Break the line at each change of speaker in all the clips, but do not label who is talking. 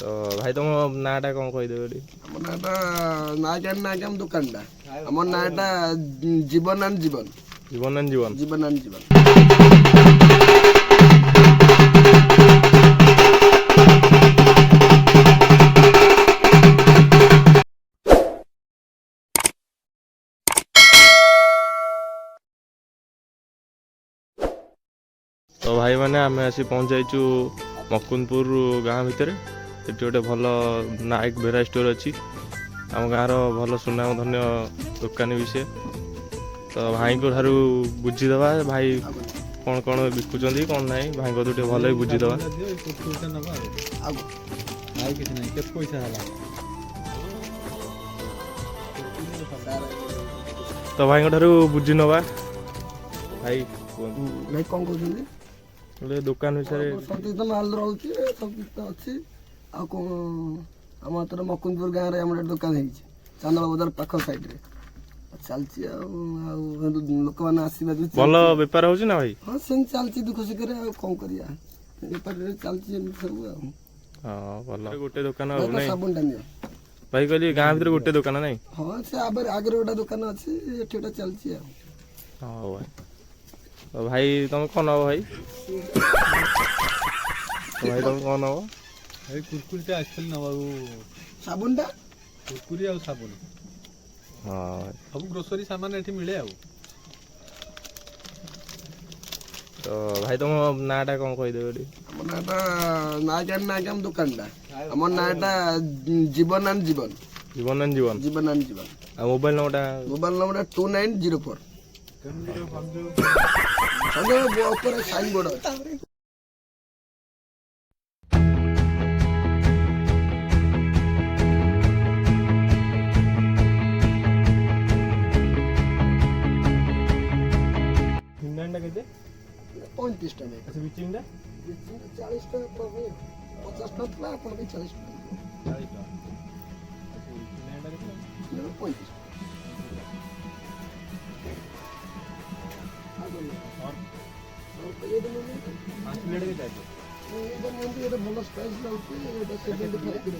तो भाई तुम नाटा कौन कहीदेव
आम नाटा नाम दुकान आम नाटा जीवन जीवन
जीवन जीवन
जीवन जीवन।
तो भाई मैंने आम आसी पहुँच जाइचु मकुंदपुर गाँ भितर ये गोटे भल नाइक भेराई स्टोर अच्छी आम गाँव भल सुनाम धन्य दुकानी भी से तो भाई को ठारू बुझीदवा भाई कौन कौन बिकुचंदी कौन नहीं भाई को तो भल बुझीदवा तो भाई को ठारू बुझी नवा भाई
भाई कौन कहते
गोटे दुकान विषय
सब तो माल रोचे सब तो अच्छी आम तर मकुंदपुर गाँव में आम दुकान है चांदला बजार पाख साइड रे चलती लोक मैंने आशीर्वाद
भल बेपार हो भाई
हाँ से चलती दुख सुखे कौन करिया बेपार चलती सब
हाँ भल गोटे दुकान
साबुनटा नि
भाई कहली गाँव भीतर गोटे दुकान नहीं
हाँ से आगे गोटे दुकान अच्छी ये चलती
हाँ भाई तो भाई तुम कौन हो भाई तो भाई तुम कौन हो
भाई कुरकुरी एक्चुअली नवा
साबुनटा
कुरकुरी आ साबुन
हाँ
सब ग्रोसरी सामान एठी मिले आ
तो भाई तुम नाटा कौन कहीदेव
आम नाटा नाम दुकान आम नाटा जीवन जीवन
जीवन जीवन
जीवन जीवन।
मोबाइल नंबर
2904 ऊपर साइन बोर्ड अच्छी।
केते
35 टा नहीं
अच्छा बिचिंग दा
40 टा 50 टा था अपन भी 40 टा
40 टा लैंड केते
35 और ये तो
पांच प्लेट के चाहिए
ये तो बोनस प्राइस लाउची ये 75 किलो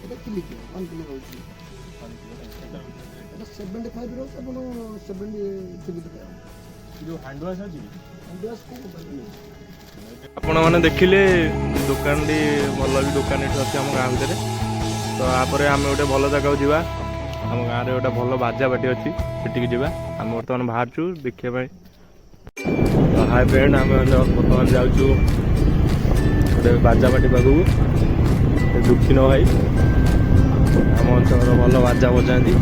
এটা কি লিখে 1 কিলো রয়েছে এটা 75 রয়েছে ଆପଣ 70 টাকা
जो हैंड वॉश अछि
हैंड वॉश को
आपण माने देखिले दुकान डी भल भी दुकान एठी अछि हम गाँ भितर तो आपर आम गोटे भल जगह जीवा आम गाँव में गोटे भल बाजा बाटी अच्छी सेटिक जीवा आम बर्तमान बाहरचु देखा तो हाय फ्रेंड आम बर्तमान जाऊँ गोटे बाजा बाटी पाखक दुखी न भाई आम अंचल भल बाजा बजाती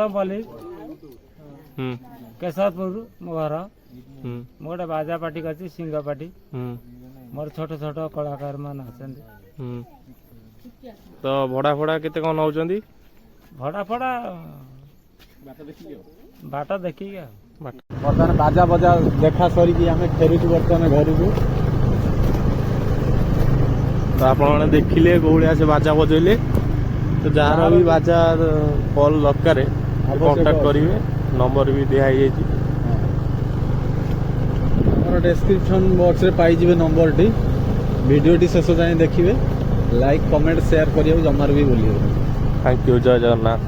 କଦମପଲ୍ଲୀ
ହୁଁ
କେଶରପୁର ମୋ ଘର।
ହୁଁ
ମୁଁ ଗୋଟେ ବାଜା ପାର୍ଟି କରିଛି ସିଂହ ପାର୍ଟି।
ହୁଁ
ମୋର ଛୋଟ ଛୋଟ କଳାକାର ମାନେ ଅଛନ୍ତି।
ହୁଁ। ତ ଭଡ଼ା ଫଡ଼ା କେତେ କ'ଣ ନେଉଛନ୍ତି?
ଭଡ଼ା ଫଡ଼ା ବାଟ ଦେଖିକି ଆଉ।
ବର୍ତ୍ତମାନ ବାଜା ବଜା ଦେଖା ସରିକି ଆମେ ଫେରୁଛୁ ବର୍ତ୍ତମାନ ଘରକୁ।
ତ ଆପଣମାନେ ଦେଖିଲେ କୋଉଭଳିଆ ସେ ବାଜା ବଜେଇଲେ। ତ ଯାହାର ବି ବାଜା କଲ୍ ଦରକାର କଣ୍ଟାକ୍ଟ କରିବେ, ନମ୍ବର ବି ଦିଆ ହେଇଯାଇଛି।
ଆମର ଡେସ୍କ୍ରିପସନ୍ ବକ୍ସରେ ପାଇଯିବେ ନମ୍ବରଟି। ଭିଡ଼ିଓଟି ଶେଷ ଯାଏଁ ଦେଖିବେ। ଲାଇକ୍ କମେଣ୍ଟ ସେୟାର କରିବାକୁ ଜମାରୁ ବି ଭୁଲିବେନି।
ଥ୍ୟାଙ୍କ ୟୁ, ଜୟ ଜଗନ୍ନାଥ।